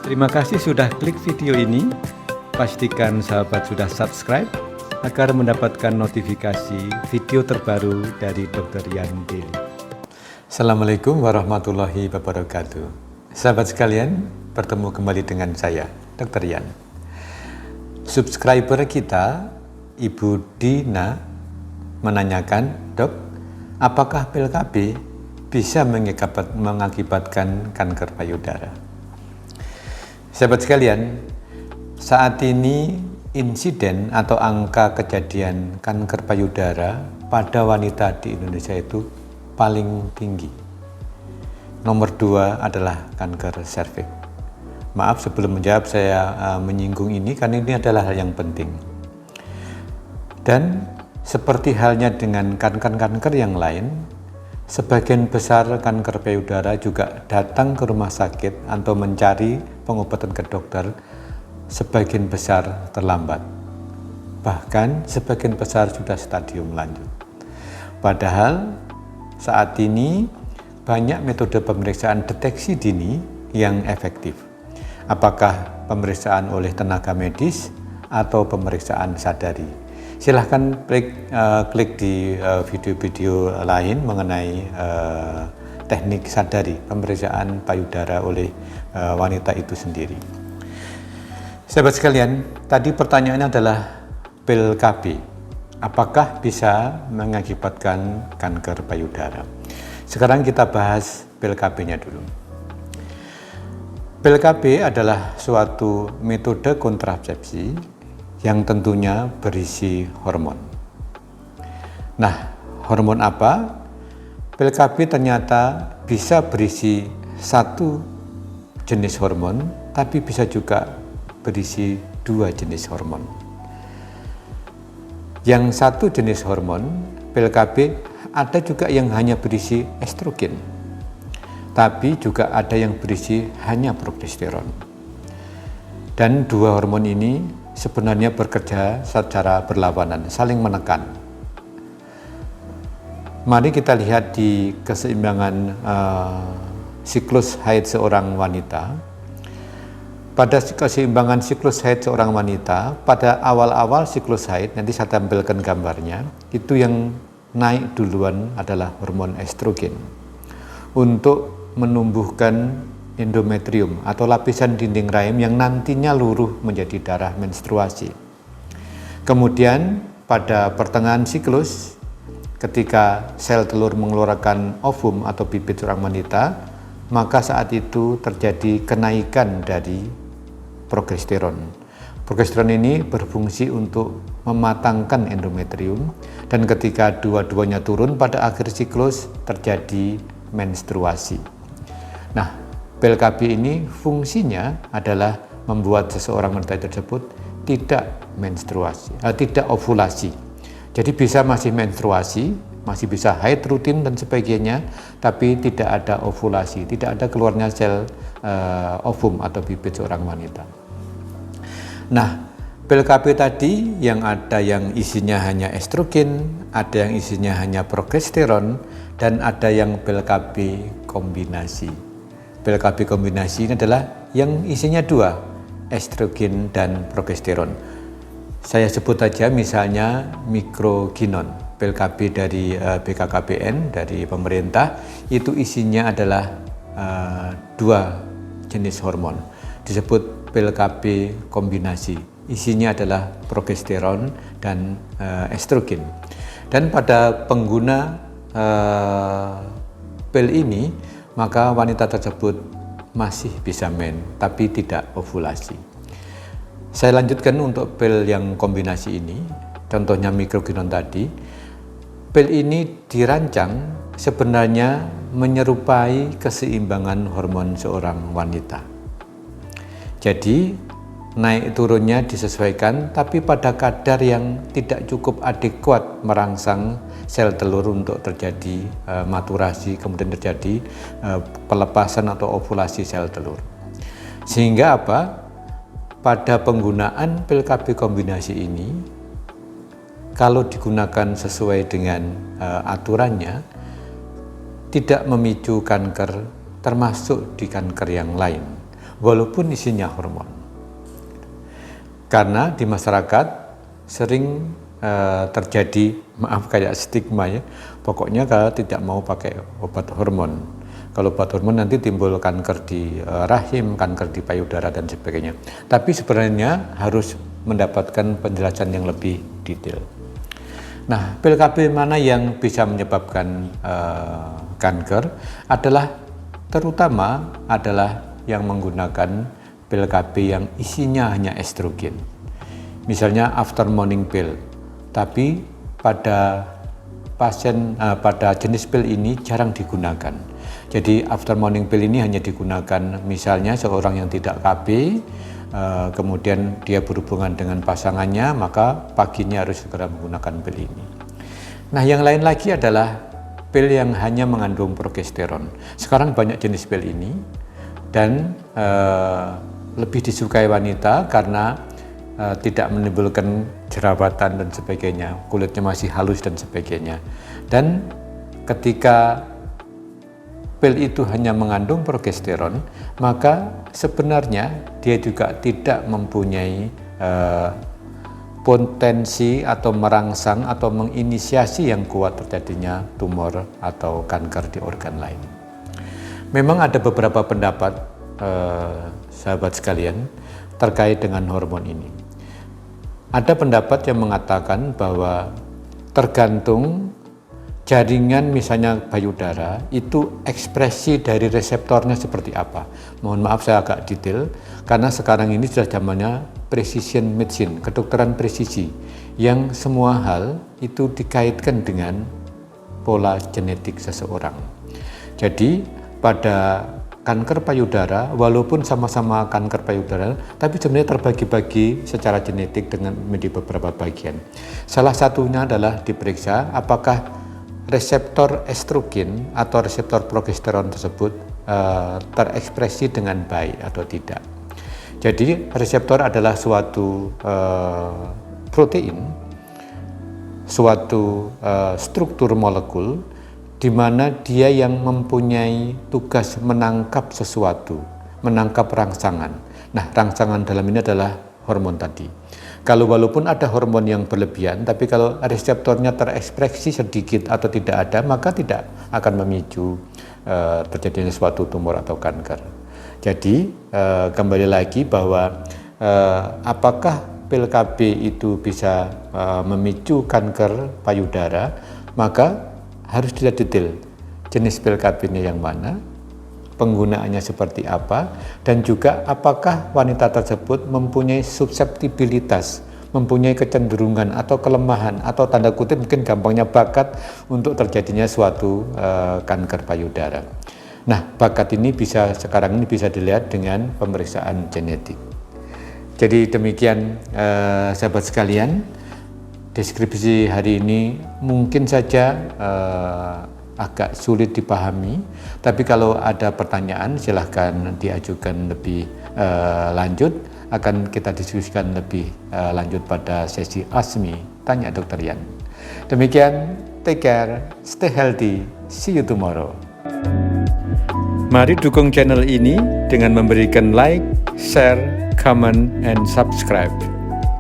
Terima kasih sudah klik video ini. Pastikan sahabat sudah subscribe agar mendapatkan notifikasi video terbaru dari Dr. Yan Daily. Assalamualaikum warahmatullahi wabarakatuh. Sahabat sekalian, bertemu kembali dengan saya, Dr. Yan. Subscriber kita, Ibu Dina, menanyakan, Dok, apakah pil KB bisa mengakibatkan kanker payudara? Sahabat sekalian, saat ini insiden atau angka kejadian kanker payudara pada wanita di Indonesia itu paling tinggi. Nomor 2 adalah kanker serviks. Maaf sebelum menjawab saya menyinggung ini karena ini adalah hal yang penting. Dan seperti halnya dengan kanker-kanker yang lain, sebagian besar kanker payudara juga datang ke rumah sakit atau mencari pengobatan ke dokter, sebagian besar terlambat. Bahkan sebagian besar sudah stadium lanjut. Padahal saat ini banyak metode pemeriksaan deteksi dini yang efektif. Apakah pemeriksaan oleh tenaga medis atau pemeriksaan sadari? Silahkan klik di video-video lain mengenai teknik sadari, pemeriksaan payudara oleh wanita itu sendiri. Sahabat sekalian, tadi pertanyaannya adalah pil KB, apakah bisa mengakibatkan kanker payudara? Sekarang kita bahas pil KB-nya dulu. Pil KB adalah suatu metode kontrasepsi yang tentunya berisi hormon. Nah, hormon apa? Pil KB ternyata bisa berisi satu jenis hormon, tapi bisa juga berisi 2 jenis hormon. Yang satu jenis hormon, pil KB, ada juga yang hanya berisi estrogen, tapi juga ada yang berisi hanya progesteron. Dan 2 hormon ini sebenarnya bekerja secara berlawanan, saling menekan. Mari kita lihat di keseimbangan siklus haid seorang wanita. Pada keseimbangan siklus haid seorang wanita, pada awal-awal siklus haid, nanti saya tampilkan gambarnya, itu yang naik duluan adalah hormon estrogen untuk menumbuhkan endometrium atau lapisan dinding rahim yang nantinya luruh menjadi darah menstruasi. Kemudian pada pertengahan siklus, ketika sel telur mengeluarkan ovum atau bibit seorang wanita, maka saat itu terjadi kenaikan dari progesteron. Progesteron ini berfungsi untuk mematangkan endometrium, dan ketika dua-duanya turun pada akhir siklus terjadi menstruasi. Nah, pil KB ini fungsinya adalah membuat seseorang wanita tersebut tidak menstruasi, tidak ovulasi. Jadi bisa masih menstruasi, masih bisa haid rutin dan sebagainya, tapi tidak ada ovulasi, tidak ada keluarnya sel ovum atau bibit seorang wanita. Nah, pil KB tadi yang ada yang isinya hanya estrogen, ada yang isinya hanya progesteron, dan ada yang pil KB kombinasi. Pil KB kombinasi ini adalah yang isinya 2, estrogen dan progesteron. Saya sebut saja misalnya Microgynon, pil KB dari BKKBN, dari pemerintah, itu isinya adalah 2 jenis hormon, disebut pil KB kombinasi, isinya adalah progesteron dan estrogen. Dan pada pengguna pil ini, maka wanita tersebut masih bisa tapi tidak ovulasi. Saya lanjutkan untuk pil yang kombinasi ini, contohnya Microgynon tadi. Pil ini dirancang sebenarnya menyerupai keseimbangan hormon seorang wanita. Jadi naik turunnya disesuaikan, tapi pada kadar yang tidak cukup adekuat merangsang sel telur untuk terjadi maturasi, kemudian terjadi pelepasan atau ovulasi sel telur. Sehingga apa? Pada penggunaan pil KB kombinasi ini, kalau digunakan sesuai dengan aturannya, tidak memicu kanker termasuk di kanker yang lain. walaupun isinya hormon. Karena di masyarakat sering terjadi, maaf kayak stigma ya, pokoknya kalau tidak mau pakai obat hormon. Kalau obat hormon nanti timbul kanker di rahim, kanker di payudara dan sebagainya. Tapi sebenarnya harus mendapatkan penjelasan yang lebih detail. Nah, pil KB mana yang bisa menyebabkan kanker terutama adalah yang menggunakan pil KB yang isinya hanya estrogen. Misalnya after morning pill, tapi pada pada jenis pil ini jarang digunakan. Jadi after morning pill ini hanya digunakan misalnya seorang yang tidak KB, kemudian dia berhubungan dengan pasangannya, maka paginya harus segera menggunakan pil ini. Nah, yang lain lagi adalah pil yang hanya mengandung progesteron. Sekarang banyak jenis pil ini dan lebih disukai wanita karena tidak menimbulkan jerawatan dan sebagainya, kulitnya masih halus dan sebagainya. Dan ketika pil itu hanya mengandung progesteron, maka sebenarnya dia juga tidak mempunyai potensi atau merangsang atau menginisiasi yang kuat terjadinya tumor atau kanker di organ lain. Memang ada beberapa pendapat sahabat sekalian terkait dengan hormon ini. Ada pendapat yang mengatakan bahwa tergantung jaringan misalnya payudara itu ekspresi dari reseptornya seperti apa. Mohon maaf saya agak detail karena sekarang ini sudah zamannya precision medicine, kedokteran presisi, yang semua hal itu dikaitkan dengan pola genetik seseorang. Jadi pada kanker payudara, walaupun sama-sama kanker payudara, tapi sebenarnya terbagi-bagi secara genetik dengan menjadi beberapa bagian. Salah satunya adalah diperiksa apakah reseptor estrogen atau reseptor progesteron tersebut terekspresi dengan baik atau tidak. Jadi reseptor adalah suatu protein, suatu struktur molekul di mana dia yang mempunyai tugas menangkap sesuatu, menangkap rangsangan. Nah, rangsangan dalam ini adalah hormon tadi. Kalau walaupun ada hormon yang berlebihan, tapi kalau reseptornya terekspresi sedikit atau tidak ada, maka tidak akan memicu terjadinya suatu tumor atau kanker. Jadi kembali lagi bahwa apakah pil KB itu bisa memicu kanker payudara, maka harus dilihat detail jenis pil KB-nya yang mana, penggunaannya seperti apa, dan juga apakah wanita tersebut mempunyai susceptibilitas, mempunyai kecenderungan atau kelemahan atau tanda kutip mungkin gampangnya bakat untuk terjadinya suatu kanker payudara. Nah, bakat ini sekarang ini bisa dilihat dengan pemeriksaan genetik. Jadi demikian sahabat sekalian, deskripsi hari ini mungkin saja agak sulit dipahami, tapi kalau ada pertanyaan silahkan diajukan lebih lanjut, akan kita diskusikan lebih lanjut pada sesi ASMI Tanya Dr. Yan. Demikian, take care, stay healthy, see you tomorrow. Mari dukung channel ini dengan memberikan like, share, comment, and subscribe.